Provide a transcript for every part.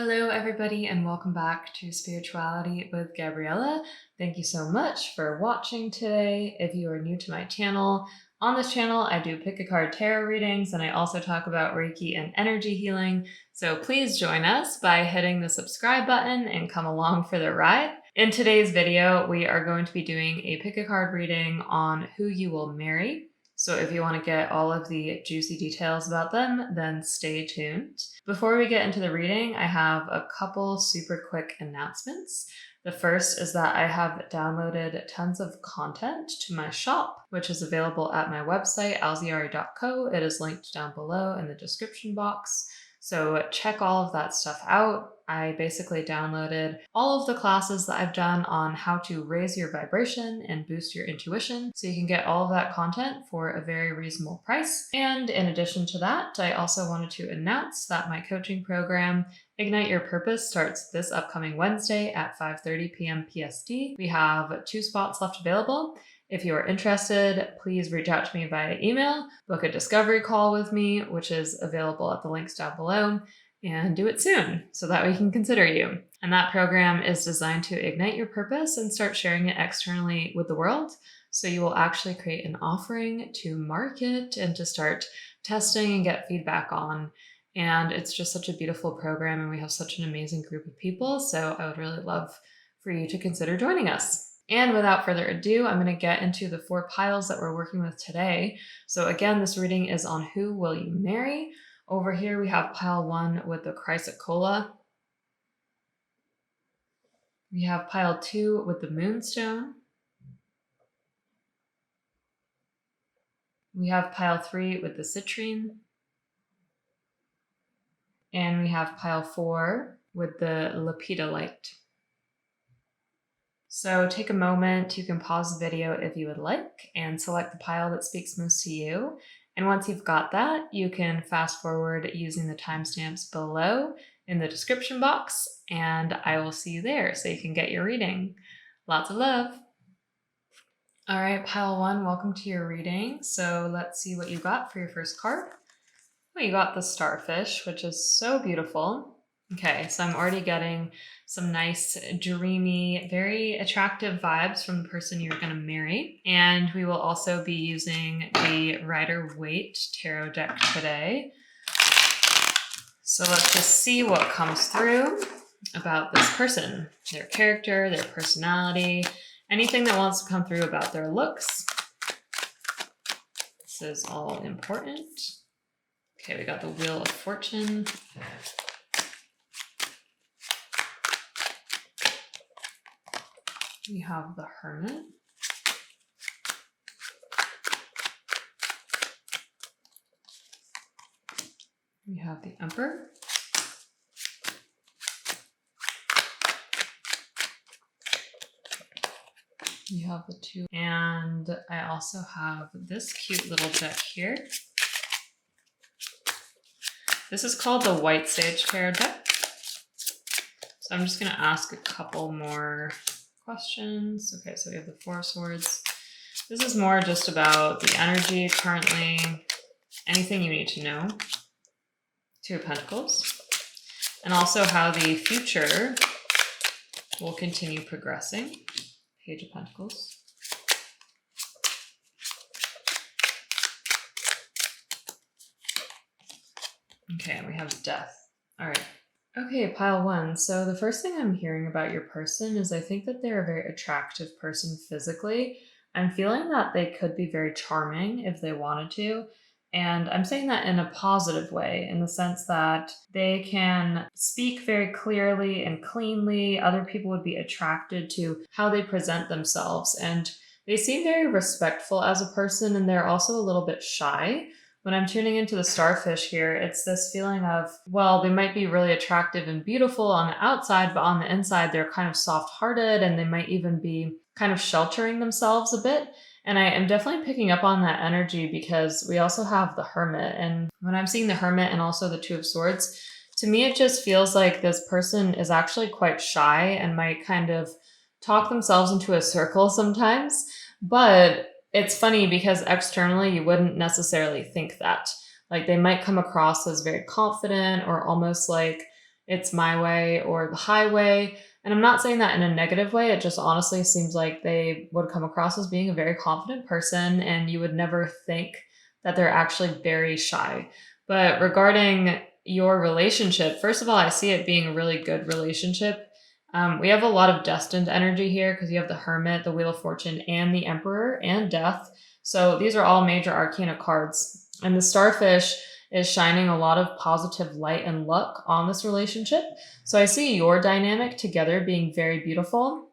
Hello everybody and welcome back to Spirituality with Gabriella. Thank you so much for watching today. If you are new to my channel, on this channel I do pick a card tarot readings and I also talk about Reiki and energy healing. So please join us by hitting the subscribe button and come along for the ride. In today's video, we are going to be doing a pick a card reading on who you will marry. So if you want to get all of the juicy details about them, then stay tuned. Before we get into the reading, I have a couple super quick announcements. The first is that I have downloaded tons of content to my shop, which is available at my website, alziari.co. It is linked down below in the description box. So check all of that stuff out. I basically downloaded all of the classes that I've done on how to raise your vibration and boost your intuition. So you can get all of that content for a very reasonable price. And in addition to that, I also wanted to announce that my coaching program, Ignite Your Purpose, starts this upcoming Wednesday at 5:30 p.m. PST. We have 2 spots left available. If you are interested, please reach out to me via email, book a discovery call with me, which is available at the links down below, and do it soon so that we can consider you. And that program is designed to ignite your purpose and start sharing it externally with the world. So you will actually create an offering to market and to start testing and get feedback on. And it's just such a beautiful program and we have such an amazing group of people. So I would really love for you to consider joining us. And without further ado, I'm going to get into the 4 piles that we're working with today. So again, this reading is on who will you marry. Over here we have pile 1 with the Chrysocolla. We have pile 2 with the Moonstone. We have pile 3 with the Citrine. And we have pile 4 with the Lepidolite. So take a moment, you can pause the video if you would like and select the pile that speaks most to you. And once you've got that, you can fast forward using the timestamps below in the description box and I will see you there so you can get your reading. Lots of love. All right, pile 1, welcome to your reading. So let's see what you got for your first card. Well, you got the starfish, which is so beautiful. Okay, so I'm already getting some nice, dreamy, very attractive vibes from the person you're going to marry. And we will also be using the Rider-Waite tarot deck today. So let's just see what comes through about this person, their character, their personality, anything that wants to come through about their looks. This is all important. Okay, we got the Wheel of Fortune. We have the Hermit. We have the Emperor. We have the 2. And I also have this cute little deck here. This is called the White Sage Tarot deck. So I'm just going to ask a couple more questions. Okay, so we have the 4 of Swords. This is more just about the energy currently, anything you need to know. 2 of Pentacles. And also how the future will continue progressing. Page of Pentacles. Okay, and we have Death. All right. Okay, pile 1. So the first thing I'm hearing about your person is I think that they're a very attractive person physically. I'm feeling that they could be very charming if they wanted to. And I'm saying that in a positive way, in the sense that they can speak very clearly and cleanly. Other people would be attracted to how they present themselves. And they seem very respectful as a person, and they're also a little bit shy. When I'm tuning into the starfish here, it's this feeling of, well, they might be really attractive and beautiful on the outside, but on the inside, they're kind of soft-hearted and they might even be kind of sheltering themselves a bit. And I am definitely picking up on that energy because we also have the Hermit. And when I'm seeing the Hermit and also the 2 of Swords, to me, it just feels like this person is actually quite shy and might kind of talk themselves into a circle sometimes. But it's funny because externally you wouldn't necessarily think that. Like they might come across as very confident or almost like it's my way or the highway. And I'm not saying that in a negative way. It just honestly seems like they would come across as being a very confident person, and you would never think that they're actually very shy. But regarding your relationship, first of all, I see it being a really good relationship. We have a lot of destined energy here because you have the Hermit, the Wheel of Fortune, and the Emperor, and Death. So these are all major arcana cards. And the Starfish is shining a lot of positive light and luck on this relationship. So I see your dynamic together being very beautiful.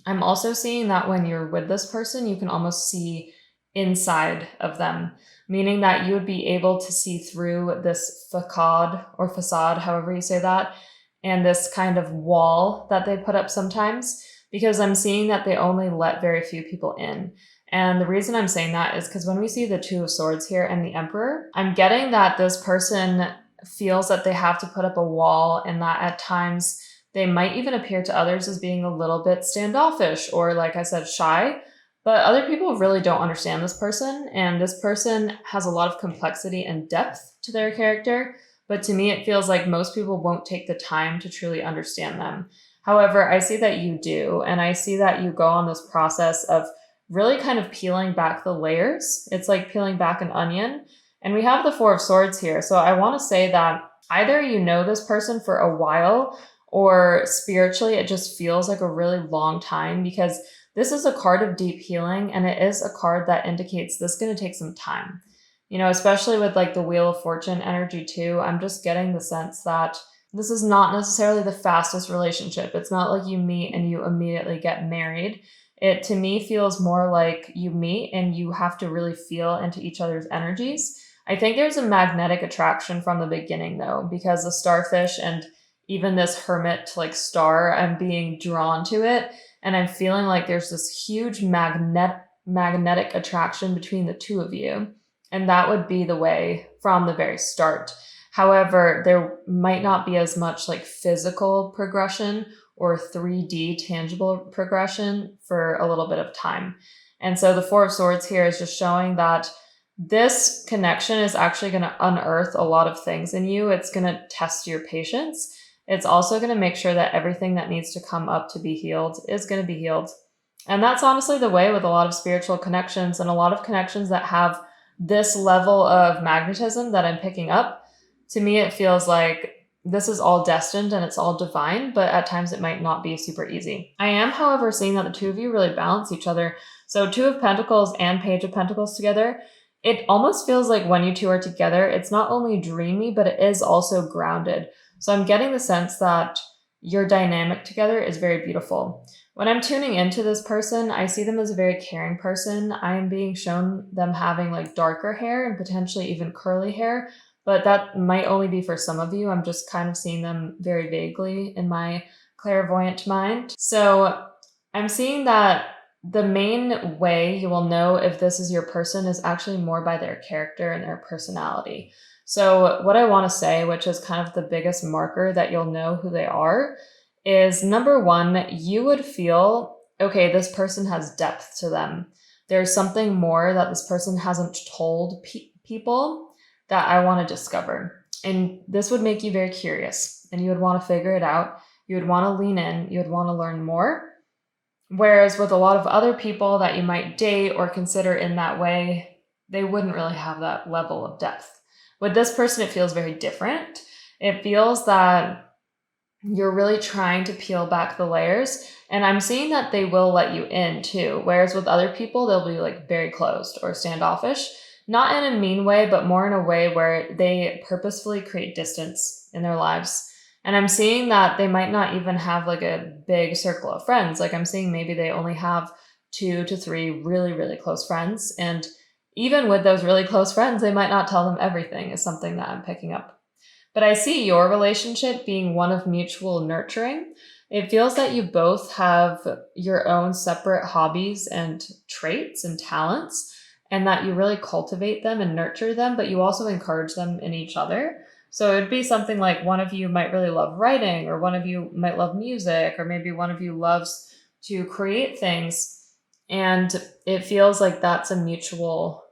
I'm also seeing that when you're with this person, you can almost see inside of them, meaning that you would be able to see through this facade, however you say that, and this kind of wall that they put up sometimes, because I'm seeing that they only let very few people in. And the reason I'm saying that is because when we see the Two of Swords here and the Emperor, I'm getting that this person feels that they have to put up a wall, and that at times they might even appear to others as being a little bit standoffish or, like I said, shy. But other people really don't understand this person, and this person has a lot of complexity and depth to their character. But to me, it feels like most people won't take the time to truly understand them. However, I see that you do, and I see that you go on this process of really kind of peeling back the layers. It's like peeling back an onion. And we have the Four of Swords here. So I want to say that either you know this person for a while, or spiritually, it just feels like a really long time, because this is a card of deep healing, and it is a card that indicates this is going to take some time. You know, especially with like the Wheel of Fortune energy too, I'm just getting the sense that this is not necessarily the fastest relationship. It's not like you meet and you immediately get married. It to me feels more like you meet and you have to really feel into each other's energies. I think there's a magnetic attraction from the beginning though, because the Starfish and even this Hermit like star, I'm being drawn to it. And I'm feeling like there's this huge magnetic attraction between the two of you. And that would be the way from the very start. However, there might not be as much like physical progression or 3D tangible progression for a little bit of time. And so the Four of Swords here is just showing that this connection is actually going to unearth a lot of things in you. It's going to test your patience. It's also going to make sure that everything that needs to come up to be healed is going to be healed. And that's honestly the way with a lot of spiritual connections, and a lot of connections that have this level of magnetism that I'm picking up. To me, it feels like this is all destined and it's all divine, but at times it might not be super easy. I am, however, seeing that the two of you really balance each other. So Two of Pentacles and Page of Pentacles together, it almost feels like when you two are together, it's not only dreamy, but it is also grounded. So I'm getting the sense that your dynamic together is very beautiful. When I'm tuning into this person, I see them as a very caring person. I am being shown them having like darker hair and potentially even curly hair, but that might only be for some of you. I'm just kind of seeing them very vaguely in my clairvoyant mind. So I'm seeing that the main way you will know if this is your person is actually more by their character and their personality. So what I want to say, which is kind of the biggest marker that you'll know who they are, is number one, you would feel, okay, this person has depth to them. There's something more that this person hasn't told people that I want to discover. And this would make you very curious, and you would want to figure it out. You would want to lean in. You would want to learn more. Whereas with a lot of other people that you might date or consider in that way, they wouldn't really have that level of depth. With this person, it feels very different. It feels that you're really trying to peel back the layers, and I'm seeing that they will let you in too. Whereas with other people, they'll be like very closed or standoffish, not in a mean way, but more in a way where they purposefully create distance in their lives. And I'm seeing that they might not even have like a big circle of friends. Like I'm seeing maybe they only have 2 to 3 really, really close friends. And even with those really close friends, they might not tell them everything, is something that I'm picking up. But I see your relationship being one of mutual nurturing. It feels that you both have your own separate hobbies and traits and talents, and that you really cultivate them and nurture them, but you also encourage them in each other. So it would be something like one of you might really love writing, or one of you might love music, or maybe one of you loves to create things. And it feels like that's a mutual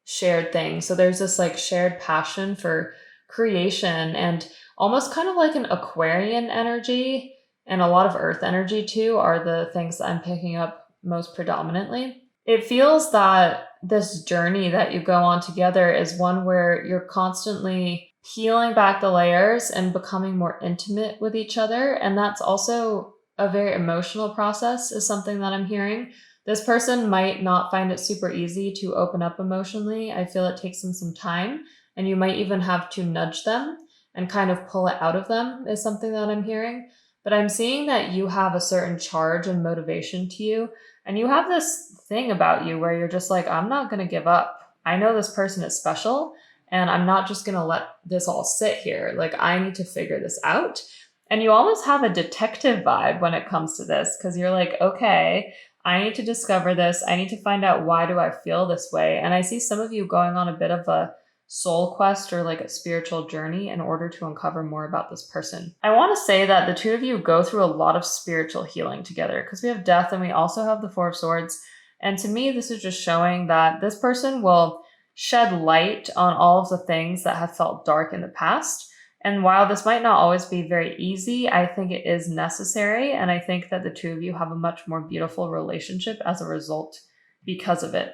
shared thing. So there's this like shared passion for creation and almost kind of like an Aquarian energy, and a lot of earth energy too are the things that I'm picking up most predominantly. It feels that this journey that you go on together is one where you're constantly peeling back the layers and becoming more intimate with each other. And that's also a very emotional process, is something that I'm hearing. This person might not find it super easy to open up emotionally. I feel it takes them some time, and you might even have to nudge them and kind of pull it out of them, is something that I'm hearing. But I'm seeing that you have a certain charge and motivation to you, and you have this thing about you where you're just like, I'm not going to give up. I know this person is special, and I'm not just going to let this all sit here. Like, I need to figure this out. And you almost have a detective vibe when it comes to this, because you're like, okay, I need to discover this. I need to find out, why do I feel this way? And I see some of you going on a bit of a soul quest or like a spiritual journey in order to uncover more about this person. I want to say that the two of you go through a lot of spiritual healing together, because we have death and we also have the Four of Swords. And to me, this is just showing that this person will shed light on all of the things that have felt dark in the past. And while this might not always be very easy, I think it is necessary. And I think that the two of you have a much more beautiful relationship as a result because of it.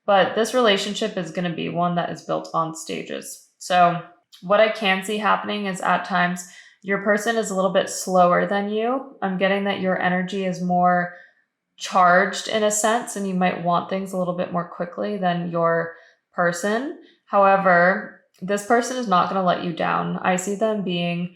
But this relationship is going to be one that is built on stages. So what I can see happening is at times your person is a little bit slower than you. I'm getting that your energy is more charged in a sense, and you might want things a little bit more quickly than your person. However, this person is not going to let you down. I see them being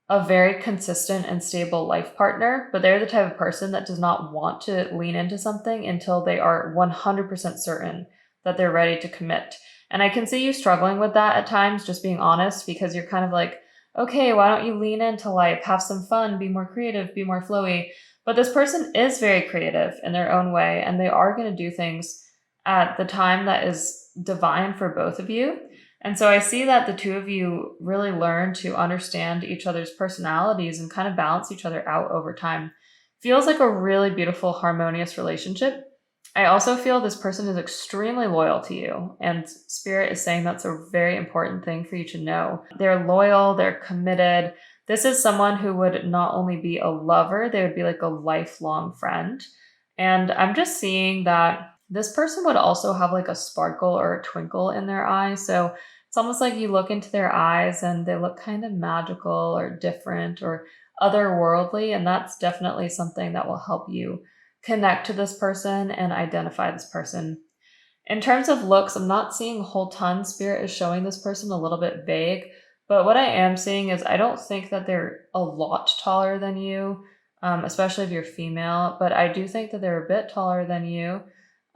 a very consistent and stable life partner, but they're the type of person that does not want to lean into something until they are 100% certain that they're ready to commit. And I can see you struggling with that at times, just being honest, because you're kind of like, okay, why don't you lean into life, have some fun, be more creative, be more flowy. But this person is very creative in their own way, and they are going to do things at the time that is divine for both of you. And so I see that the two of you really learn to understand each other's personalities and kind of balance each other out over time. Feels like a really beautiful, harmonious relationship. I also feel this person is extremely loyal to you, and Spirit is saying that's a very important thing for you to know. They're loyal, they're committed. This is someone who would not only be a lover, they would be like a lifelong friend. And I'm just seeing that this person would also have like a sparkle or a twinkle in their eye. So it's almost like you look into their eyes and they look kind of magical or different or otherworldly. And that's definitely something that will help you connect to this person and identify this person. In terms of looks, I'm not seeing a whole ton. Spirit is showing this person a little bit vague. But what I am seeing is I don't think that they're a lot taller than you, especially if you're female. But I do think that they're a bit taller than you,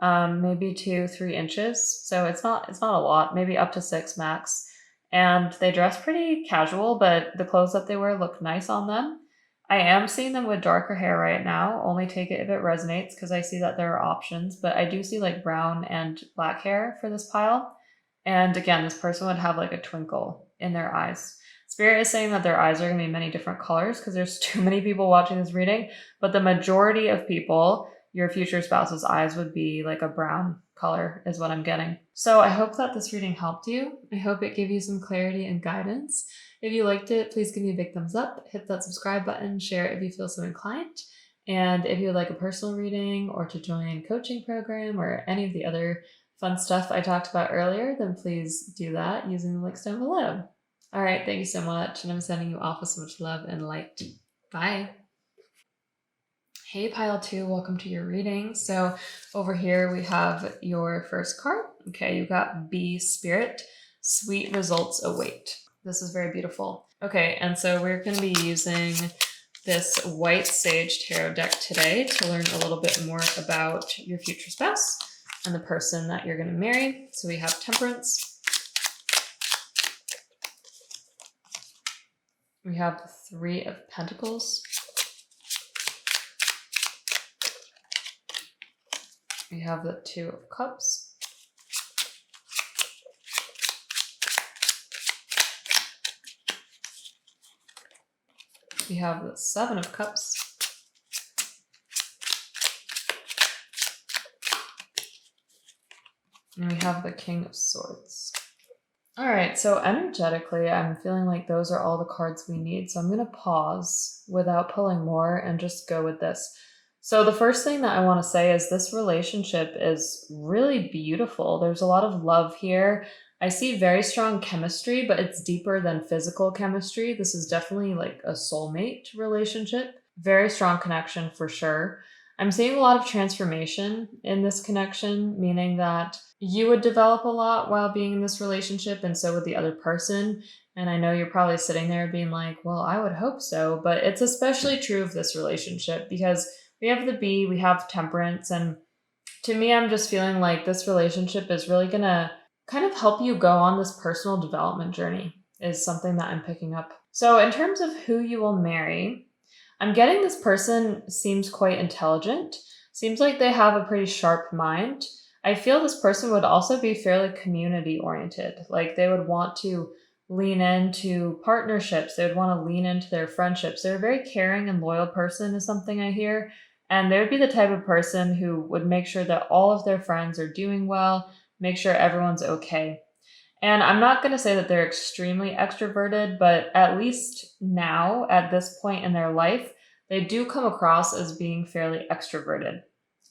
maybe 2-3 inches. So it's not a lot, maybe up to 6 max. And they dress pretty casual, but the clothes that they wear look nice on them. I am seeing them with darker hair right now. Only take it if it resonates, because I see that there are options. But I do see like brown and black hair for this pile. And again, this person would have like a twinkle in their eyes. Spirit is saying that their eyes are going to be many different colors, because there's too many people watching this reading. But the majority of people, your future spouse's eyes would be like a brown color is what I'm getting. So I hope that this reading helped you. I hope it gave you some clarity and guidance. If you liked it, please give me a big thumbs up, hit that subscribe button, share it if you feel so inclined. And if you would like a personal reading or to join a coaching program or any of the other fun stuff I talked about earlier, then please do that using the links down below. All right, thank you so much. And I'm sending you off with so much love and light. Bye. Hey, pile 2, welcome to your reading. So over here we have your first card. Okay, you got B, Spirit. Sweet results await. This is very beautiful. Okay, and so we're going to be using this White Sage Tarot deck today to learn a little bit more about your future spouse and the person that you're going to marry. So we have Temperance. We have the Three of Pentacles. We have the Two of Cups. We have the Seven of Cups. And we have the King of Swords. All right, so energetically, I'm feeling like those are all the cards we need. So I'm going to pause without pulling more and just go with this. So the first thing that I want to say is this relationship is really beautiful. There's a lot of love here. I see very strong chemistry, but it's deeper than physical chemistry. This is definitely like a soulmate relationship. Very strong connection for sure. I'm seeing a lot of transformation in this connection, meaning that you would develop a lot while being in this relationship, and so would the other person. And I know you're probably sitting there being like, well, I would hope so. But it's especially true of this relationship because we have the bee, we have temperance. And to me, I'm just feeling like this relationship is really going to kind of help you go on this personal development journey, is something that I'm picking up. So, in terms of who you will marry, I'm getting this person seems quite intelligent, seems like they have a pretty sharp mind. I feel this person would also be fairly community oriented. Like they would want to lean into partnerships, they would want to lean into their friendships. They're a very caring and loyal person, is something I hear. And they would be the type of person who would make sure that all of their friends are doing well, make sure everyone's okay. And I'm not going to say that they're extremely extroverted, but at least now, at this point in their life, they do come across as being fairly extroverted.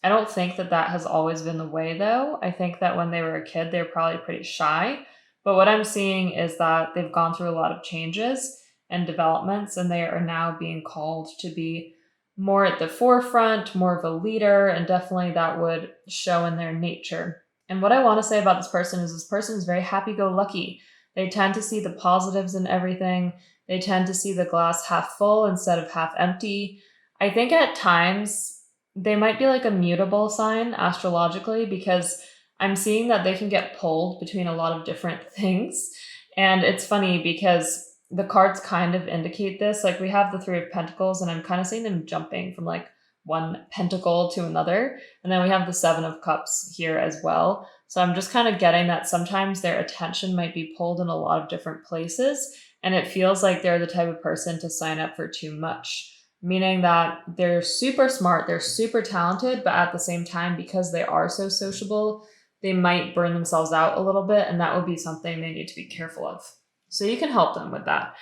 I don't think that that has always been the way, though. I think that when they were a kid, they were probably pretty shy. But what I'm seeing is that they've gone through a lot of changes and developments, and they are now being called to be more at the forefront, more of a leader, and definitely that would show in their nature. And what I want to say about this person is very happy go lucky. They tend to see the positives in everything. They tend to see the glass half full instead of half empty. I think at times they might be like a mutable sign astrologically because I'm seeing that they can get pulled between a lot of different things. And it's funny because the cards kind of indicate this. Like we have the Three of Pentacles, and I'm kind of seeing them jumping from like one pentacle to another. And then we have the Seven of Cups here as well. So I'm just kind of getting that sometimes their attention might be pulled in a lot of different places. And it feels like they're the type of person to sign up for too much, meaning that they're super smart, they're super talented, but at the same time, because they are so sociable, they might burn themselves out a little bit. And that would be something they need to be careful of. So you can help them with that.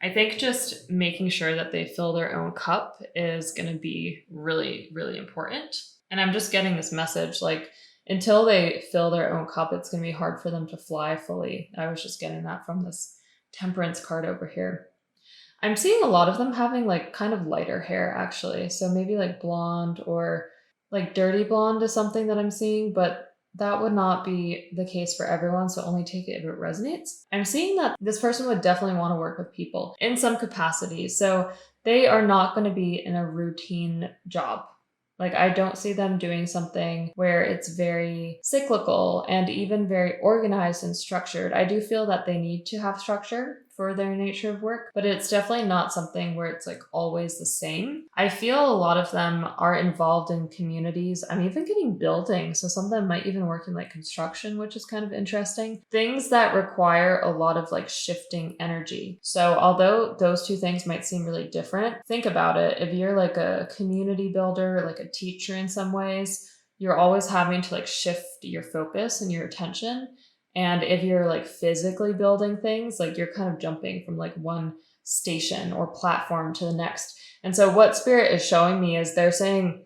I think just making sure that they fill their own cup is going to be really, really important. And I'm just getting this message like, until they fill their own cup, it's going to be hard for them to fly fully. I was just getting that from this temperance card over here. I'm seeing a lot of them having like kind of lighter hair actually. So maybe like blonde or like dirty blonde is something that I'm seeing, but that would not be the case for everyone, so only take it if it resonates. I'm seeing that this person would definitely want to work with people in some capacity. So they are not going to be in a routine job. Like, I don't see them doing something where it's very cyclical and even very organized and structured. I do feel that they need to have structure for their nature of work, but it's definitely not something where it's like always the same. I feel a lot of them are involved in communities. I'm even getting buildings. So some of them might even work in like construction, which is kind of interesting. Things that require a lot of like shifting energy. So although those two things might seem really different, think about it. If you're like a community builder, like a teacher in some ways, you're always having to like shift your focus and your attention. And if you're like physically building things, like you're kind of jumping from like one station or platform to the next. And so what Spirit is showing me is they're saying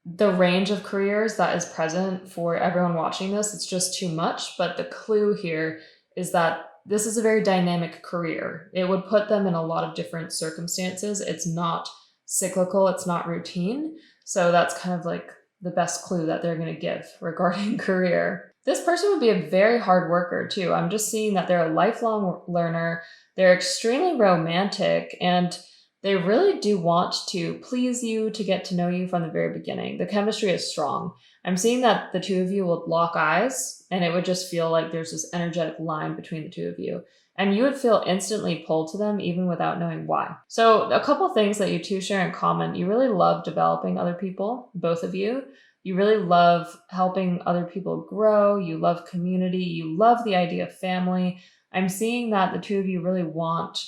the range of careers that is present for everyone watching this, it's just too much. But the clue here is that this is a very dynamic career. It would put them in a lot of different circumstances. It's not cyclical, it's not routine. So that's kind of like the best clue that they're going to give regarding career. This person would be a very hard worker too. I'm just seeing that they're a lifelong learner. They're extremely romantic and they really do want to please you, to get to know you from the very beginning. The chemistry is strong. I'm seeing that the two of you would lock eyes and it would just feel like there's this energetic line between the two of you. And you would feel instantly pulled to them even without knowing why. So a couple things that you two share in common. You really love developing other people, both of you. You really love helping other people grow. You love community. You love the idea of family. I'm seeing that the two of you really want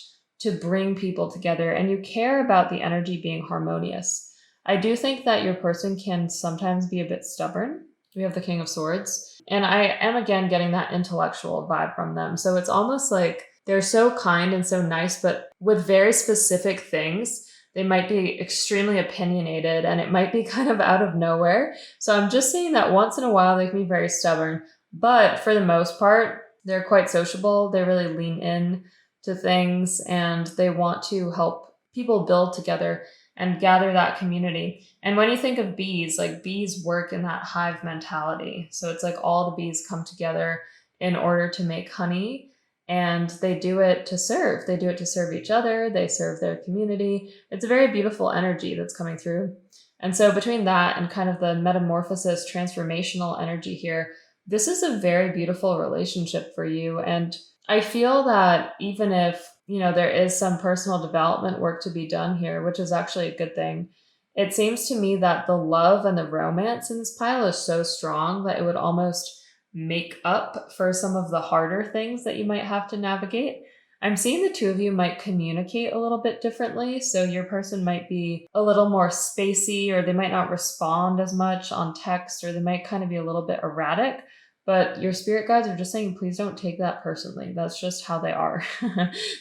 to bring people together and you care about the energy being harmonious. I do think that your person can sometimes be a bit stubborn. We have the King of Swords. And I am again getting that intellectual vibe from them. So it's almost like they're so kind and so nice, but with very specific things. They might be extremely opinionated and it might be kind of out of nowhere. So I'm just seeing that once in a while they can be very stubborn, but for the most part, they're quite sociable. They really lean in to things and they want to help people build together and gather that community. And when you think of bees, like bees work in that hive mentality. So it's like all the bees come together in order to make honey, and they do it to serve. They do it to serve each other, they serve their community. It's a very beautiful energy that's coming through. And so between that and kind of the metamorphosis, transformational energy here, this is a very beautiful relationship for you. And I feel that even if, there is some personal development work to be done here, which is actually a good thing, it seems to me that the love and the romance in this pile is so strong that it would almost make up for some of the harder things that you might have to navigate. I'm seeing the two of you might communicate a little bit differently. So your person might be a little more spacey, or they might not respond as much on text, or they might kind of be a little bit erratic. But your spirit guides are just saying, please don't take that personally. That's just how they are.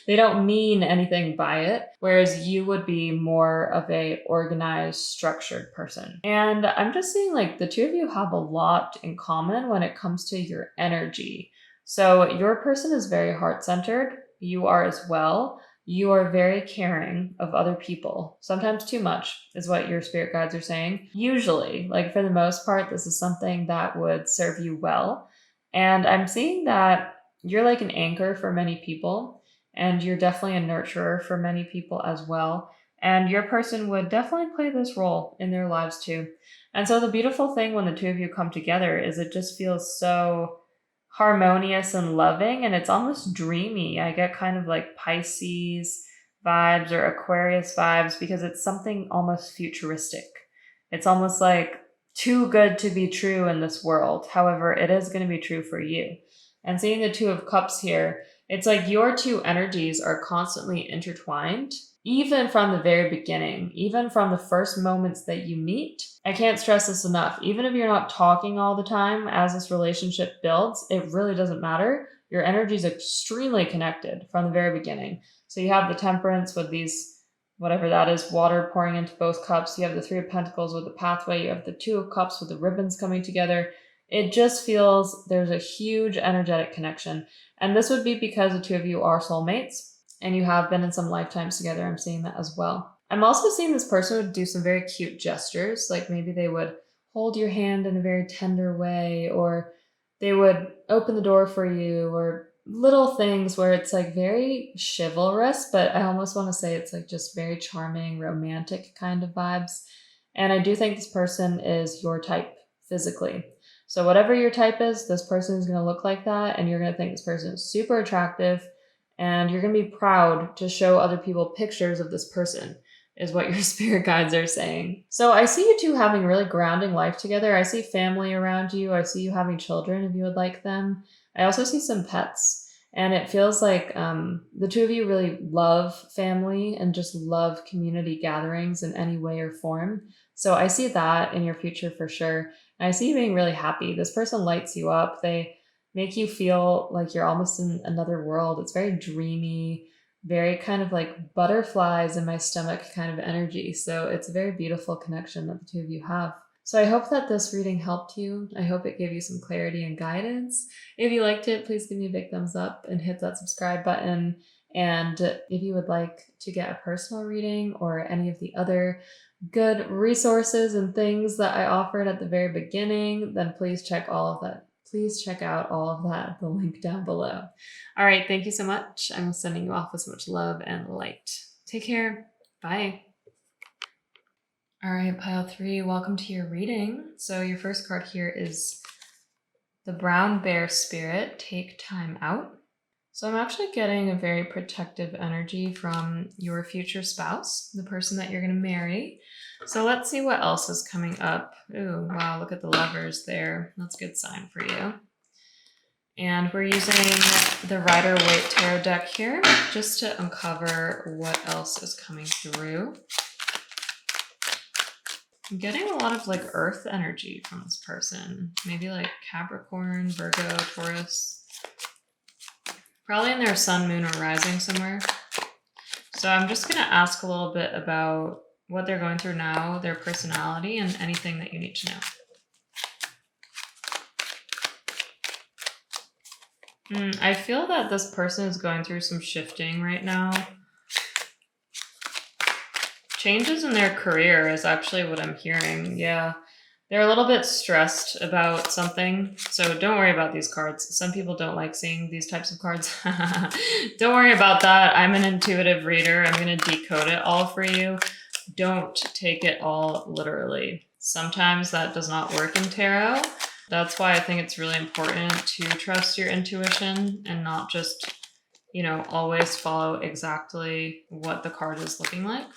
They don't mean anything by it. Whereas you would be more of a organized, structured person. And I'm just seeing like the two of you have a lot in common when it comes to your energy. So your person is very heart-centered. You are as well. You are very caring of other people. Sometimes too much is what your spirit guides are saying. Usually, like for the most part, this is something that would serve you well. And I'm seeing that you're like an anchor for many people, and you're definitely a nurturer for many people as well. And your person would definitely play this role in their lives too. And so the beautiful thing when the two of you come together is it just feels so harmonious and loving, and it's almost dreamy. I get kind of like Pisces vibes or Aquarius vibes because it's something almost futuristic. It's almost like too good to be true in this world. However, it is going to be true for you. And seeing the Two of Cups here, it's like your two energies are constantly intertwined, even from the very beginning, even from the first moments that you meet. I can't stress this enough. Even if you're not talking all the time as this relationship builds, it really doesn't matter. Your energy is extremely connected from the very beginning. So you have the Temperance with these, whatever that is, water pouring into both cups. You have the Three of Pentacles with the pathway. You have the Two of Cups with the ribbons coming together. It just feels there's a huge energetic connection. And this would be because the two of you are soulmates and you have been in some lifetimes together. I'm seeing that as well. I'm also seeing this person would do some very cute gestures. Like maybe they would hold your hand in a very tender way, or they would open the door for you, or little things where it's like very chivalrous, but I almost want to say it's like just very charming, romantic kind of vibes. And I do think this person is your type physically. So whatever your type is, this person is going to look like that, and you're going to think this person is super attractive, and you're going to be proud to show other people pictures of this person, is what your spirit guides are saying. So I see you two having really grounding life together. I see family around you. I see you having children if you would like them. I also see some pets, and it feels like the two of you really love family and just love community gatherings in any way or form. So I see that in your future for sure. And I see you being really happy. This person lights you up. They make you feel like you're almost in another world. It's very dreamy, very kind of like butterflies in my stomach kind of energy. So it's a very beautiful connection that the two of you have. So I hope that this reading helped you. I hope it gave you some clarity and guidance. If you liked it, please give me a big thumbs up and hit that subscribe button. And if you would like to get a personal reading or any of the other good resources and things that I offered at the very beginning, then please check all of that. Please check out all of that at the link down below. All right, thank you so much. I'm sending you off with so much love and light. Take care. Bye. All right, pile 3, welcome to your reading. So your first card here is the Brown Bear Spirit, Take Time Out. So I'm actually getting a very protective energy from your future spouse, the person that you're going to marry. So let's see what else is coming up. Ooh, wow, look at the Lovers there. That's a good sign for you. And we're using the Rider-Waite Tarot deck here just to uncover what else is coming through. I'm getting a lot of like earth energy from this person. Maybe like Capricorn, Virgo, Taurus. Probably in their sun, moon, or rising somewhere. So I'm just going to ask a little bit about what they're going through now, their personality, and anything that you need to know. I feel that this person is going through some shifting right now. Changes in their career is actually what I'm hearing. Yeah. They're a little bit stressed about something. So don't worry about these cards. Some people don't like seeing these types of cards. Don't worry about that. I'm an intuitive reader. I'm going to decode it all for you. Don't take it all literally. Sometimes that does not work in tarot. That's why I think it's really important to trust your intuition and not just, always follow exactly what the card is looking like.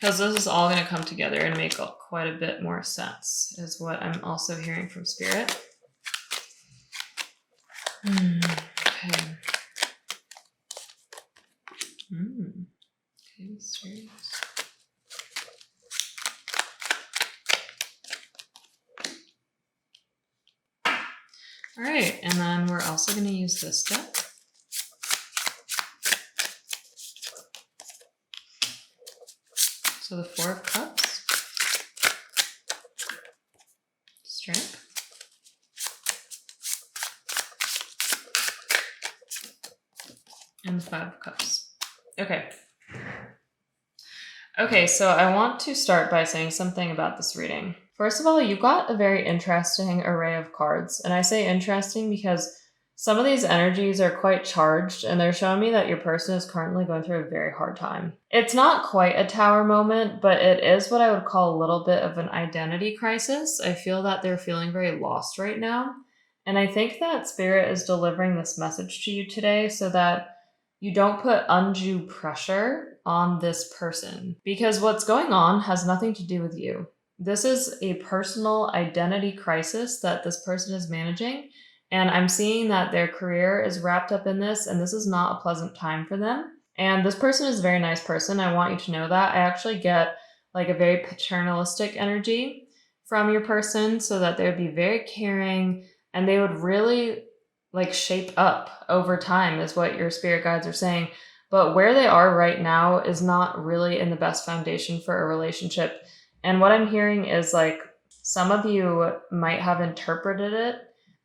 Because this is all going to come together and make quite a bit more sense, is what I'm also hearing from Spirit. Okay. Okay, mysterious. All right, and then we're also going to use this deck. So the Four of Cups, Strength, and the Five of Cups. Okay. Okay, so I want to start by saying something about this reading. First of all, you got a very interesting array of cards. And I say interesting because some of these energies are quite charged, and they're showing me that your person is currently going through a very hard time. It's not quite a tower moment, but it is what I would call a little bit of an identity crisis. I feel that they're feeling very lost right now. And I think that Spirit is delivering this message to you today so that you don't put undue pressure on this person, because what's going on has nothing to do with you. This is a personal identity crisis that this person is managing. And I'm seeing that their career is wrapped up in this, and this is not a pleasant time for them. And this person is a very nice person. I want you to know that. I actually get like a very paternalistic energy from your person, so that they would be very caring and they would really like shape up over time, is what your spirit guides are saying. But where they are right now is not really in the best foundation for a relationship. And what I'm hearing is like some of you might have interpreted it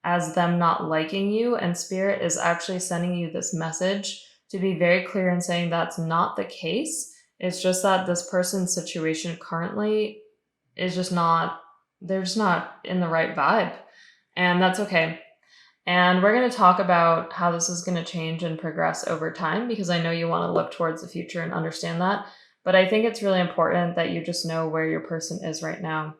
as them not liking you, and Spirit is actually sending you this message to be very clear and saying that's not the case. It's just that this person's situation currently is just not, they're just not in the right vibe. And that's okay. And we're going to talk about how this is going to change and progress over time, because I know you want to look towards the future and understand that. But I think it's really important that you just know where your person is right now.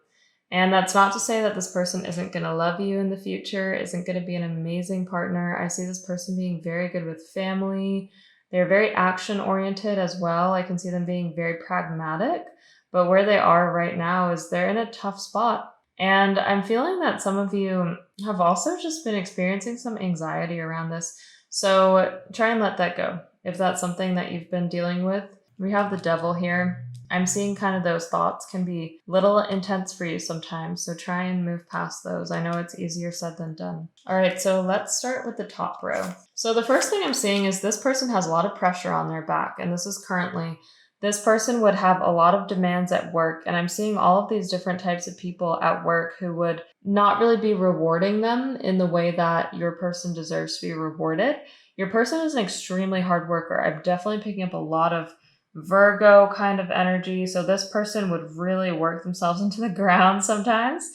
And that's not to say that this person isn't going to love you in the future, isn't going to be an amazing partner. I see this person being very good with family. They're very action-oriented as well. I can see them being very pragmatic. But where they are right now is they're in a tough spot. And I'm feeling that some of you have also just been experiencing some anxiety around this. So try and let that go. If that's something that you've been dealing with, we have the Devil here. I'm seeing kind of those thoughts can be a little intense for you sometimes. So try and move past those. I know it's easier said than done. All right, so let's start with the top row. So the first thing I'm seeing is this person has a lot of pressure on their back. And this is currently, this person would have a lot of demands at work. And I'm seeing all of these different types of people at work who would not really be rewarding them in the way that your person deserves to be rewarded. Your person is an extremely hard worker. I'm definitely picking up a lot of Virgo kind of energy. So this person would really work themselves into the ground sometimes.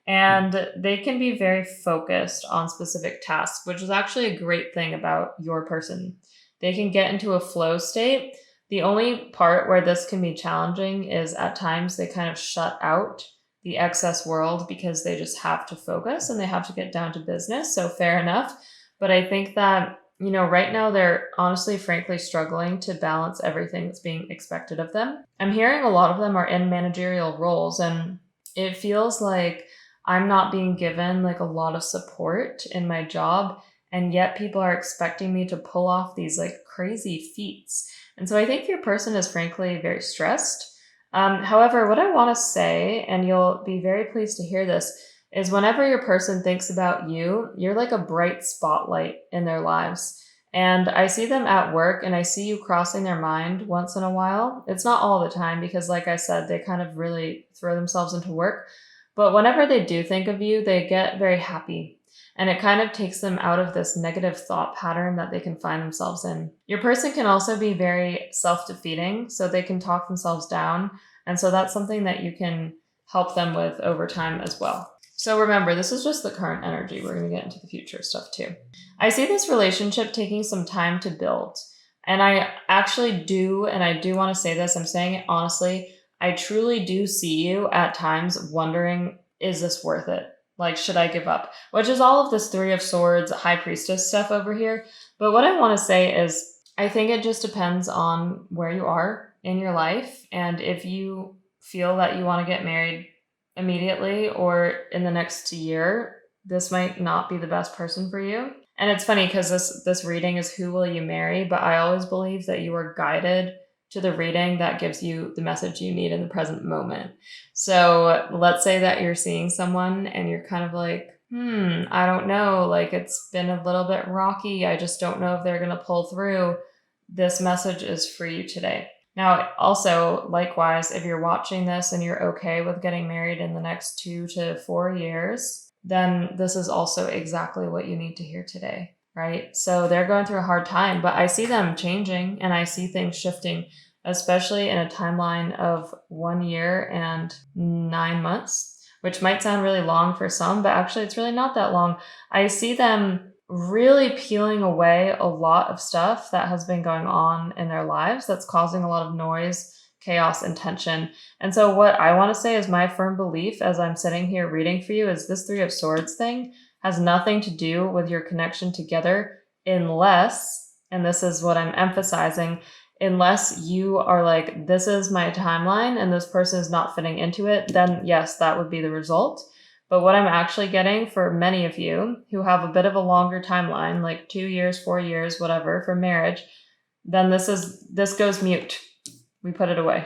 And they can be very focused on specific tasks, which is actually a great thing about your person. They can get into a flow state. The only part where this can be challenging is at times they kind of shut out the excess world because they just have to focus and they have to get down to business. So fair enough. But I think that, right now they're honestly, frankly, struggling to balance everything that's being expected of them. I'm hearing a lot of them are in managerial roles, and it feels like I'm not being given like a lot of support in my job. And yet people are expecting me to pull off these like crazy feats. And so I think your person is frankly very stressed. However, what I want to say, and you'll be very pleased to hear this, is whenever your person thinks about you, you're like a bright spotlight in their lives. And I see them at work and I see you crossing their mind once in a while. It's not all the time because, like I said, they kind of really throw themselves into work. But whenever they do think of you, they get very happy. And it kind of takes them out of this negative thought pattern that they can find themselves in. Your person can also be very self defeating, so they can talk themselves down. And so that's something that you can help them with over time as well. So remember, this is just the current energy. We're going to get into the future stuff too. I see this relationship taking some time to build. And I actually do, and I do want to say this, I'm saying it honestly, I truly do see you at times wondering, is this worth it? Like, should I give up? Which is all of this Three of Swords, High Priestess stuff over here. But what I want to say is, I think it just depends on where you are in your life. And if you feel that you want to get married immediately or in the next year, this might not be the best person for you. And it's funny because this reading is who will you marry, but I always believe that you are guided to the reading that gives you the message you need in the present moment. So let's say that you're seeing someone and you're kind of like, I don't know, like it's been a little bit rocky. I just don't know if they're going to pull through. This message is for you today. Now, also, likewise, if you're watching this and you're okay with getting married in the next 2 to 4 years, then this is also exactly what you need to hear today, right? So they're going through a hard time, but I see them changing and I see things shifting, especially in a timeline of 1 year and 9 months, which might sound really long for some, but actually it's really not that long. I see them really peeling away a lot of stuff that has been going on in their lives that's causing a lot of noise, chaos, and tension. And so what I want to say is my firm belief as I'm sitting here reading for you is this Three of Swords thing has nothing to do with your connection together unless, and this is what I'm emphasizing, unless you are like, this is my timeline and this person is not fitting into it, then yes, that would be the result. But what I'm actually getting for many of you who have a bit of a longer timeline, like 2 years, 4 years, whatever, for marriage, then this goes mute. We put it away.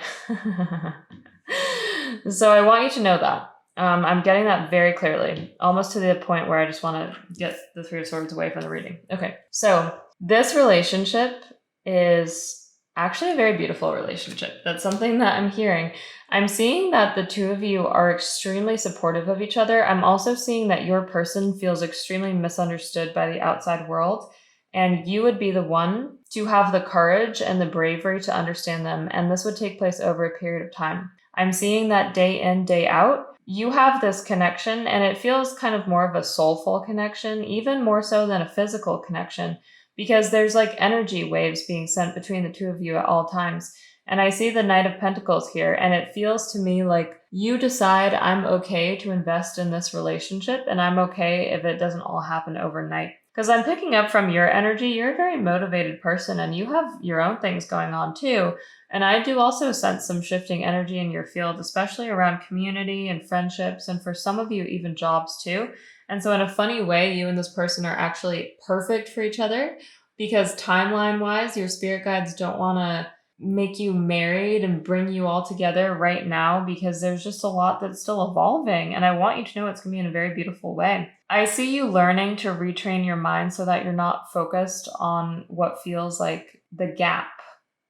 So I want you to know that. I'm getting that very clearly, almost to the point where I just want to get the Three of Swords away from the reading. Okay, so this relationship is actually a very beautiful relationship. That's something that I'm hearing. I'm seeing that the two of you are extremely supportive of each other. I'm also seeing that your person feels extremely misunderstood by the outside world, and you would be the one to have the courage and the bravery to understand them, and this would take place over a period of time. I'm seeing that day in, day out, you have this connection, and it feels kind of more of a soulful connection, even more so than a physical connection, because there's like energy waves being sent between the two of you at all times. And I see the Knight of Pentacles here, and it feels to me like you decide I'm okay to invest in this relationship, and I'm okay if it doesn't all happen overnight. Because I'm picking up from your energy, you're a very motivated person, and you have your own things going on too. And I do also sense some shifting energy in your field, especially around community and friendships, and for some of you, even jobs too. And so in a funny way, you and this person are actually perfect for each other because timeline-wise, your spirit guides don't want to make you married and bring you all together right now because there's just a lot that's still evolving. And I want you to know it's going to be in a very beautiful way. I see you learning to retrain your mind so that you're not focused on what feels like the gap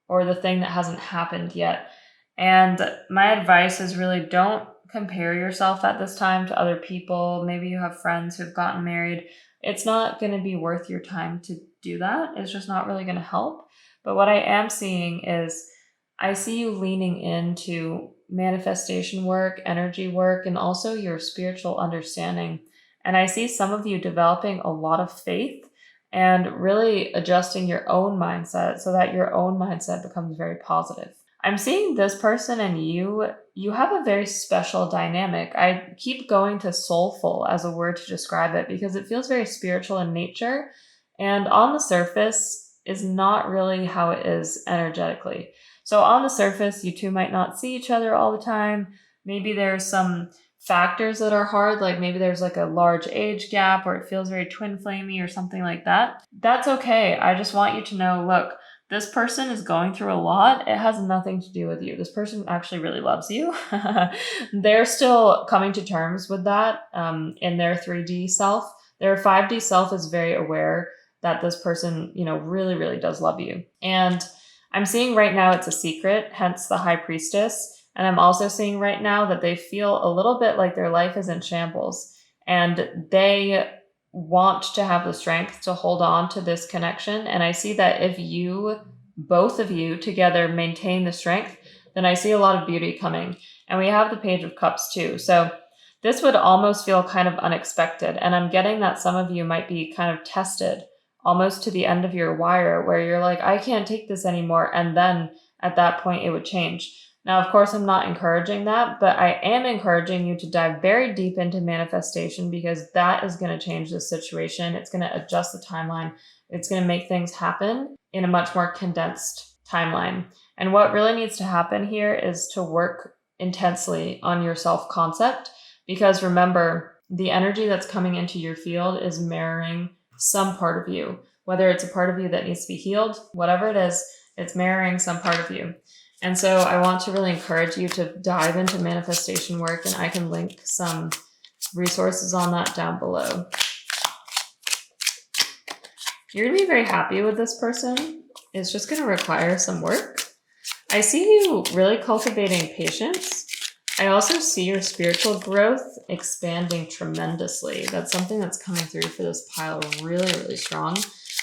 or the thing that hasn't happened yet. And my advice is really don't compare yourself at this time to other people. Maybe you have friends who've gotten married. It's not going to be worth your time to do that. It's just not really going to help. But what I am seeing is I see you leaning into manifestation work, energy work, and also your spiritual understanding. And I see some of you developing a lot of faith and really adjusting your own mindset so that your own mindset becomes very positive. I'm seeing this person and you have a very special dynamic. I keep going to soulful as a word to describe it because it feels very spiritual in nature and on the surface is not really how it is energetically. So on the surface, you two might not see each other all the time. Maybe there's some factors that are hard, like maybe there's like a large age gap or it feels very twin flamey or something like that. That's okay. I just want you to know, look, this person is going through a lot. It has nothing to do with you. This person actually really loves you. They're still coming to terms with that in their 3D self. Their 5D self is very aware that this person, really, really does love you. And I'm seeing right now it's a secret, hence the High Priestess. And I'm also seeing right now that they feel a little bit like their life is in shambles. And they want to have the strength to hold on to this connection. And I see that if you, both of you together, maintain the strength, then I see a lot of beauty coming. And we have the Page of Cups too. So this would almost feel kind of unexpected. And I'm getting that some of you might be kind of tested almost to the end of your wire where you're like, I can't take this anymore. And then at that point, it would change. Now, of course, I'm not encouraging that, but I am encouraging you to dive very deep into manifestation because that is going to change the situation. It's going to adjust the timeline. It's going to make things happen in a much more condensed timeline. And what really needs to happen here is to work intensely on your self-concept because remember, the energy that's coming into your field is mirroring some part of you, whether it's a part of you that needs to be healed, whatever it is, it's mirroring some part of you. And so I want to really encourage you to dive into manifestation work, and I can link some resources on that down below. You're going to be very happy with this person. It's just going to require some work. I see you really cultivating patience. I also see your spiritual growth expanding tremendously. That's something that's coming through for this pile really, really strong.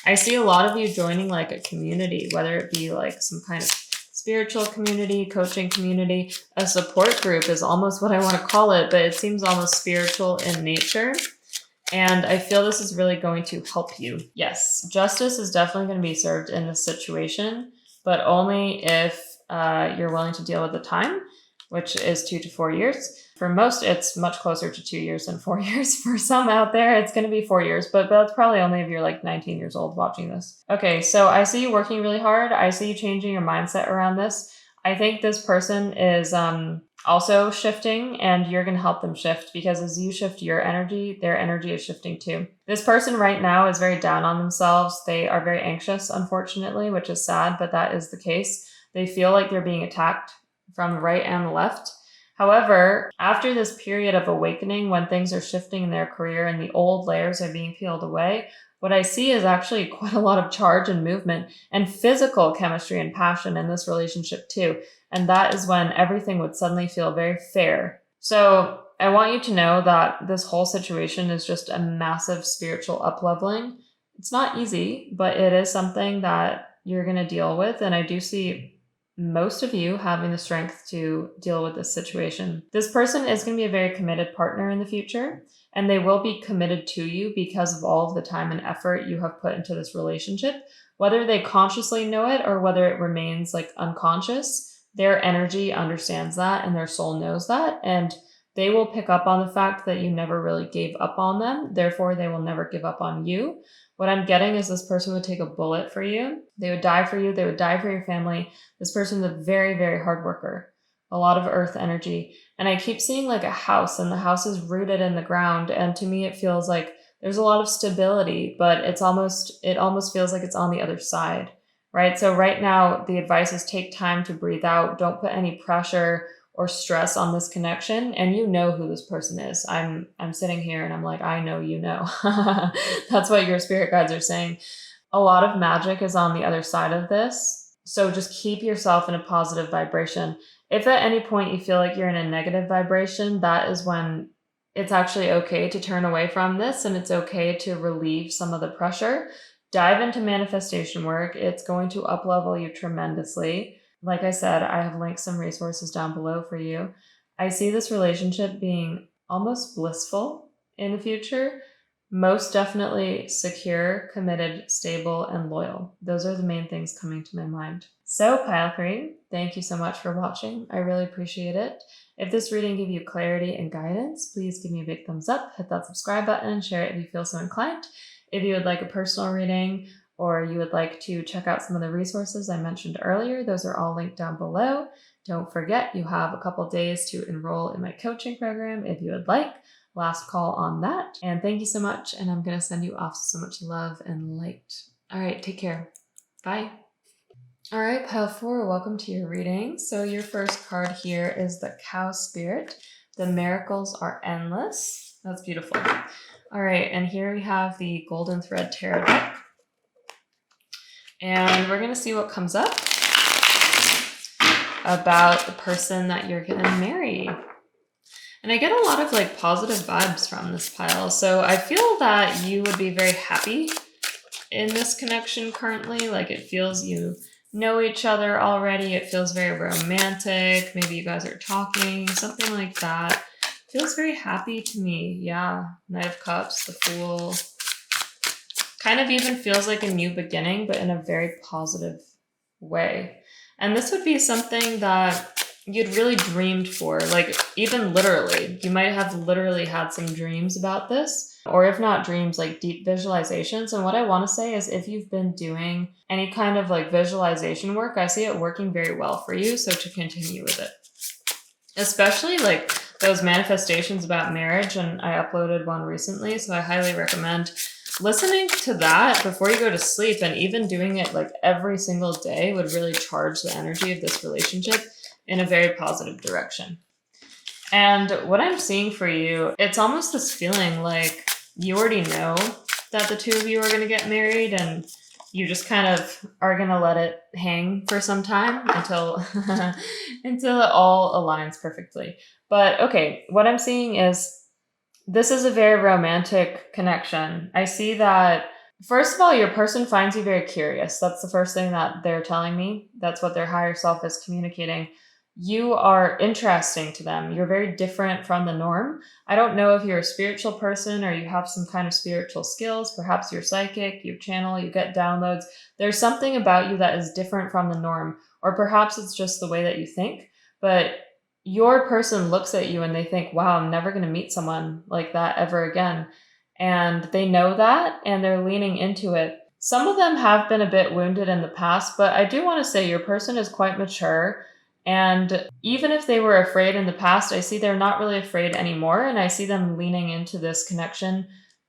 I see a lot of you joining like a community, whether it be like some kind of spiritual community, coaching community, a support group is almost what I want to call it, but it seems almost spiritual in nature. And I feel this is really going to help you. Yes, justice is definitely going to be served in this situation, but only if you're willing to deal with the time, which is 2 to 4 years. For most, it's much closer to 2 years than 4 years. For some out there, it's going to be 4 years, but that's probably only if you're like 19 years old watching this. Okay, so I see you working really hard. I see you changing your mindset around this. I think this person is also shifting and you're going to help them shift because as you shift your energy, their energy is shifting too. This person right now is very down on themselves. They are very anxious, unfortunately, which is sad, but that is the case. They feel like they're being attacked from the right and the left. However, after this period of awakening, when things are shifting in their career and the old layers are being peeled away, what I see is actually quite a lot of charge and movement and physical chemistry and passion in this relationship too. And that is when everything would suddenly feel very fair. So I want you to know that this whole situation is just a massive spiritual up-leveling. It's not easy, but it is something that you're going to deal with. And I do see most of you having the strength to deal with this situation. This person is going to be a very committed partner in the future, and they will be committed to you because of all of the time and effort you have put into this relationship. Whether they consciously know it or whether it remains like unconscious, their energy understands that and their soul knows that, and they will pick up on the fact that you never really gave up on them. Therefore, they will never give up on you. What I'm getting is this person would take a bullet for you. They would die for you. They would die for your family. This person is a very, very hard worker, a lot of earth energy. And I keep seeing like a house, and the house is rooted in the ground. And to me, it feels like there's a lot of stability, but it almost feels like it's on the other side, right? So right now, the advice is take time to breathe out. Don't put any pressure or stress on this connection, and you know who this person is. I'm sitting here and I'm like, I know you know. That's what your spirit guides are saying. A lot of magic is on the other side of this. So just keep yourself in a positive vibration. If at any point you feel like you're in a negative vibration, that is when it's actually okay to turn away from this, and it's okay to relieve some of the pressure. Dive into manifestation work. It's going to up-level you tremendously. Like I said, I have linked some resources down below for you. I see this relationship being almost blissful in the future. Most definitely secure, committed, stable, and loyal. Those are the main things coming to my mind. So Pile 3, thank you so much for watching. I really appreciate it. If this reading gave you clarity and guidance, please give me a big thumbs up, hit that subscribe button, and share it if you feel so inclined. If you would like a personal reading, or you would like to check out some of the resources I mentioned earlier, those are all linked down below. Don't forget, you have a couple days to enroll in my coaching program if you would like. Last call on that. And thank you so much. And I'm going to send you off so much love and light. All right, take care. Bye. All right, pile 4, welcome to your reading. So your first card here is the Cow Spirit. The miracles are endless. That's beautiful. All right, and here we have the Golden Thread Tarot deck. And we're going to see what comes up about the person that you're going to marry. And I get a lot of like positive vibes from this pile. So I feel that you would be very happy in this connection currently. Like it feels you know each other already. It feels very romantic. Maybe you guys are talking, something like that. Feels very happy to me. Yeah. Knight of Cups, the Fool. Kind of even feels like a new beginning, but in a very positive way. And this would be something that you'd really dreamed for, like even literally. You might have literally had some dreams about this, or if not dreams, like deep visualizations. And what I want to say is if you've been doing any kind of like visualization work, I see it working very well for you. So to continue with it, especially like those manifestations about marriage. And I uploaded one recently, so I highly recommend listening to that before you go to sleep, and even doing it like every single day would really charge the energy of this relationship in a very positive direction. And what I'm seeing for you, it's almost this feeling like you already know that the two of you are going to get married, and you just kind of are going to let it hang for some time until until it all aligns perfectly. But okay, what I'm seeing is this is a very romantic connection. I see that, first of all, your person finds you very curious. That's the first thing that they're telling me. That's what their higher self is communicating. You are interesting to them. You're very different from the norm. I don't know if you're a spiritual person or you have some kind of spiritual skills. Perhaps you're psychic, you channel, you get downloads. There's something about you that is different from the norm, or perhaps it's just the way that you think. But your person looks at you and they think, wow, I'm never going to meet someone like that ever again. And they know that and they're leaning into it. Some of them have been a bit wounded in the past, but I do want to say your person is quite mature. And even if they were afraid in the past, I see they're not really afraid anymore. And I see them leaning into this connection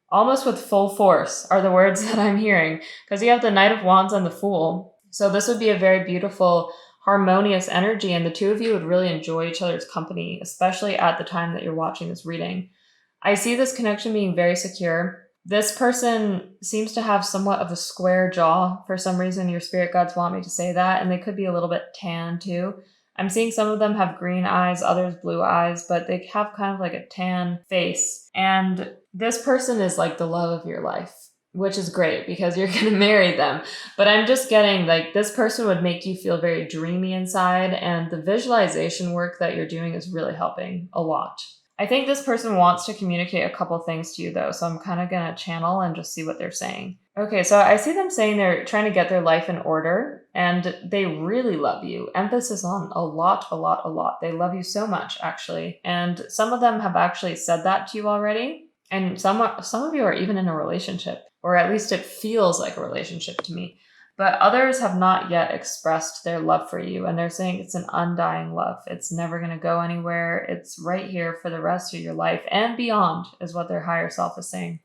almost with full force, are the words that I'm hearing. Because you have the Knight of Wands and the Fool. So this would be a very beautiful, harmonious energy. And the two of you would really enjoy each other's company, especially at the time that you're watching this reading. I see this connection being very secure. This person seems to have somewhat of a square jaw. For some reason, your spirit guides want me to say that. And they could be a little bit tan too. I'm seeing some of them have green eyes, others blue eyes, but they have kind of like a tan face. And this person is like the love of your life, which is great because you're going to marry them. But I'm just getting like this person would make you feel very dreamy inside, and the visualization work that you're doing is really helping a lot. I think this person wants to communicate a couple things to you though, so I'm kind of going to channel and just see what they're saying. Okay, so I see them saying they're trying to get their life in order and they really love you. Emphasis on a lot, a lot, a lot. They love you so much, actually. And some of them have actually said that to you already. And some of you are even in a relationship, or at least it feels like a relationship to me. But others have not yet expressed their love for you, and they're saying it's an undying love. It's never going to go anywhere. It's right here for the rest of your life and beyond, is what their higher self is saying.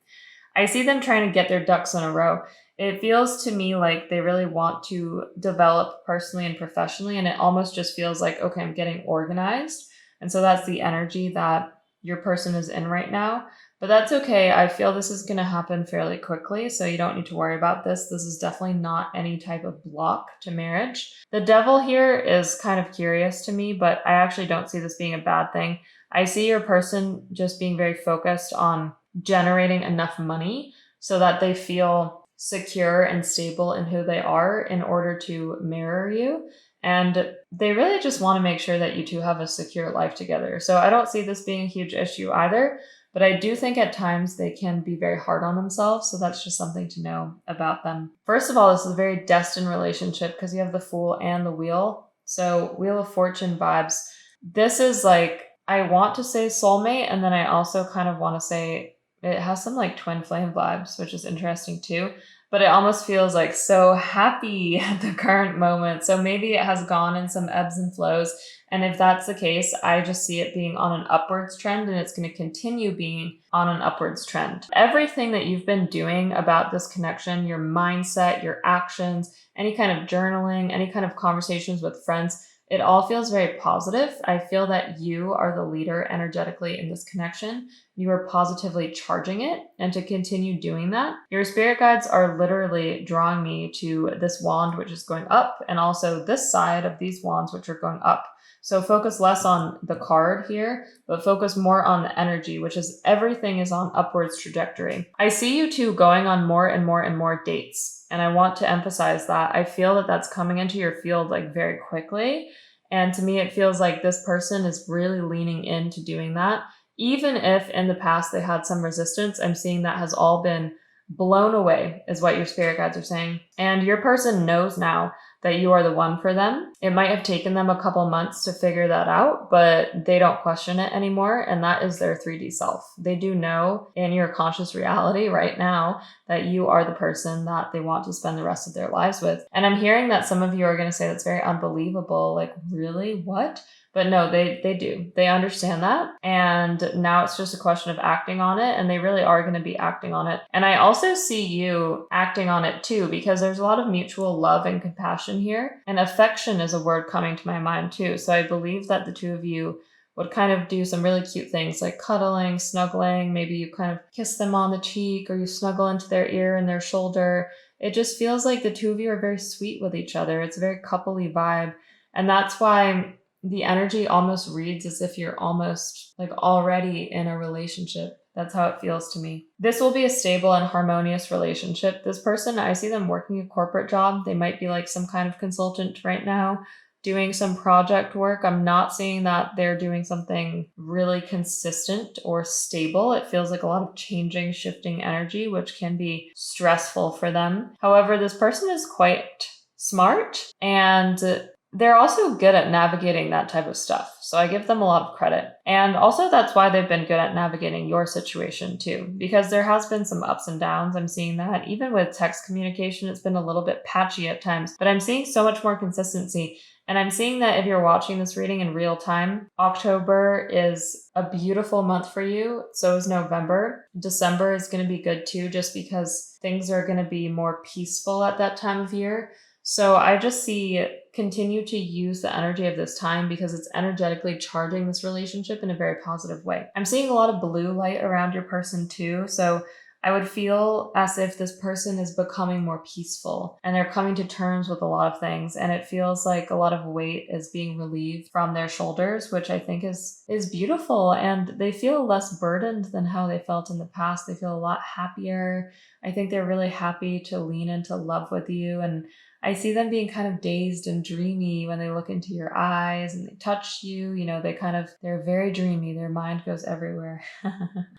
I see them trying to get their ducks in a row. It feels to me like they really want to develop personally and professionally, and it almost just feels like, okay, I'm getting organized. And so that's the energy that your person is in right now. But that's okay. I feel this is going to happen fairly quickly, so you don't need to worry about this. This is definitely not any type of block to marriage. The devil here is kind of curious to me, but I actually don't see this being a bad thing. I see your person just being very focused on generating enough money so that they feel secure and stable in who they are in order to mirror you. And they really just want to make sure that you two have a secure life together. So I don't see this being a huge issue either. But I do think at times they can be very hard on themselves. So that's just something to know about them. First of all, this is a very destined relationship because you have the Fool and the Wheel. So Wheel of Fortune vibes. This is like, I want to say soulmate. And then I also kind of want to say it has some like twin flame vibes, which is interesting too. but it almost feels like so happy at the current moment. So maybe it has gone in some ebbs and flows. And if that's the case, I just see it being on an upwards trend, and it's going to continue being on an upwards trend. Everything that you've been doing about this connection, your mindset, your actions, any kind of journaling, any kind of conversations with friends, it all feels very positive. I feel that you are the leader energetically in this connection. You are positively charging it, and to continue doing that, your spirit guides are literally drawing me to this wand, which is going up, and also this side of these wands, which are going up. So focus less on the card here, but focus more on the energy, which is everything is on upwards trajectory. I see you two going on more and more and more dates. And I want to emphasize that. I feel that that's coming into your field like very quickly. And to me, it feels like this person is really leaning into doing that. Even if in the past they had some resistance, I'm seeing that has all been blown away, is what your spirit guides are saying. And your person knows now that you are the one for them. It might have taken them a couple months to figure that out, but they don't question it anymore. And that is their 3D self. They do know in your conscious reality right now that you are the person that they want to spend the rest of their lives with. And I'm hearing that some of you are going to say that's very unbelievable. Like, really? What? But no, they do. They understand that. And now it's just a question of acting on it. And they really are going to be acting on it. And I also see you acting on it too, because there's a lot of mutual love and compassion here. And affection is a word coming to my mind too. So I believe that the two of you would kind of do some really cute things like cuddling, snuggling. Maybe you kind of kiss them on the cheek, or you snuggle into their ear and their shoulder. It just feels like the two of you are very sweet with each other. It's a very coupley vibe. And that's why the energy almost reads as if you're almost like already in a relationship. That's how it feels to me. This will be a stable and harmonious relationship. This person, I see them working a corporate job. They might be like some kind of consultant right now, doing some project work. I'm not seeing that they're doing something really consistent or stable. It feels like a lot of changing, shifting energy, which can be stressful for them. However, this person is quite smart, and they're also good at navigating that type of stuff. So I give them a lot of credit. And also that's why they've been good at navigating your situation too, because there has been some ups and downs. I'm seeing that even with text communication, it's been a little bit patchy at times, but I'm seeing so much more consistency. And I'm seeing that if you're watching this reading in real time, October is a beautiful month for you. So is November. December is going to be good too, just because things are going to be more peaceful at that time of year. So I just see continue to use the energy of this time because it's energetically charging this relationship in a very positive way. I'm seeing a lot of blue light around your person too. So I would feel as if this person is becoming more peaceful and they're coming to terms with a lot of things. And it feels like a lot of weight is being relieved from their shoulders, which I think is beautiful. And they feel less burdened than how they felt in the past. They feel a lot happier. I think they're really happy to lean into love with you. And I see them being kind of dazed and dreamy when they look into your eyes and they touch you. You know, they're very dreamy. Their mind goes everywhere.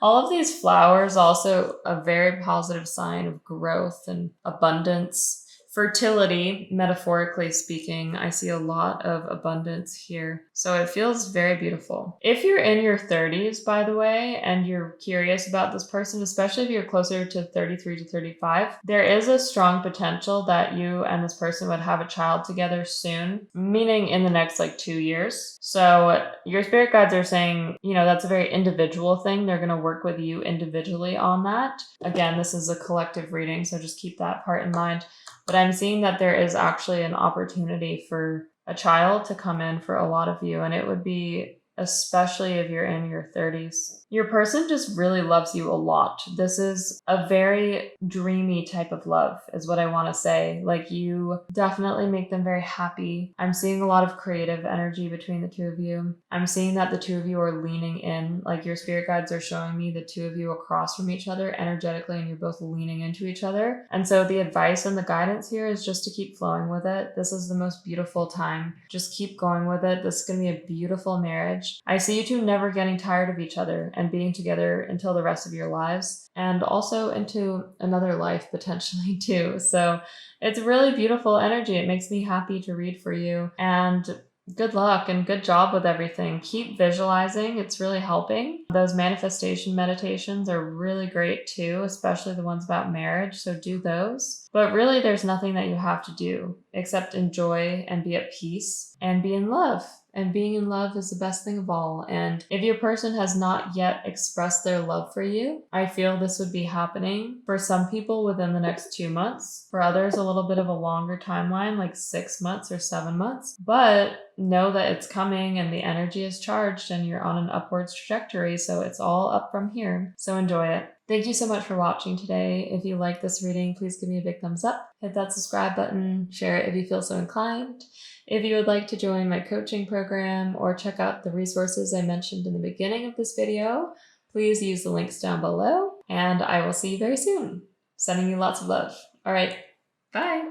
All of these flowers also a very positive sign of growth and abundance. Fertility, metaphorically speaking, I see a lot of abundance here. So it feels very beautiful. If you're in your 30s, by the way, and you're curious about this person, especially if you're closer to 33 to 35, there is a strong potential that you and this person would have a child together soon, meaning in the next like 2 years. So your spirit guides are saying, you know, that's a very individual thing. They're going to work with you individually on that. Again, this is a collective reading, so just keep that part in mind. But I'm seeing that there is actually an opportunity for a child to come in for a lot of you. And it would be especially if you're in your 30s. Your person just really loves you a lot. This is a very dreamy type of love is what I want to say. Like, you definitely make them very happy. I'm seeing a lot of creative energy between the two of you. I'm seeing that the two of you are leaning in. Like, your spirit guides are showing me the two of you across from each other energetically, and you're both leaning into each other. And so the advice and the guidance here is just to keep flowing with it. This is the most beautiful time. Just keep going with it. This is going to be a beautiful marriage. I see you two never getting tired of each other and being together until the rest of your lives, and also into another life potentially too. So it's really beautiful energy. It makes me happy to read for you. And Good luck and good job with everything. Keep visualizing. It's really helping. Those manifestation meditations are really great too, especially the ones about marriage. So do those. But really, there's nothing that you have to do except enjoy and be at peace and be in love. And being in love is the best thing of all. And if your person has not yet expressed their love for you, I feel this would be happening for some people within the next 2 months. For others, a little bit of a longer timeline, like 6 months or 7 months. But know that it's coming and the energy is charged and you're on an upwards trajectory. So it's all up from here. So enjoy it. Thank you so much for watching today. If you like this reading, please give me a big thumbs up. Hit that subscribe button. Share it if you feel so inclined. If you would like to join my coaching program or check out the resources I mentioned in the beginning of this video, please use the links down below, and I will see you very soon. Sending you lots of love. All right, bye.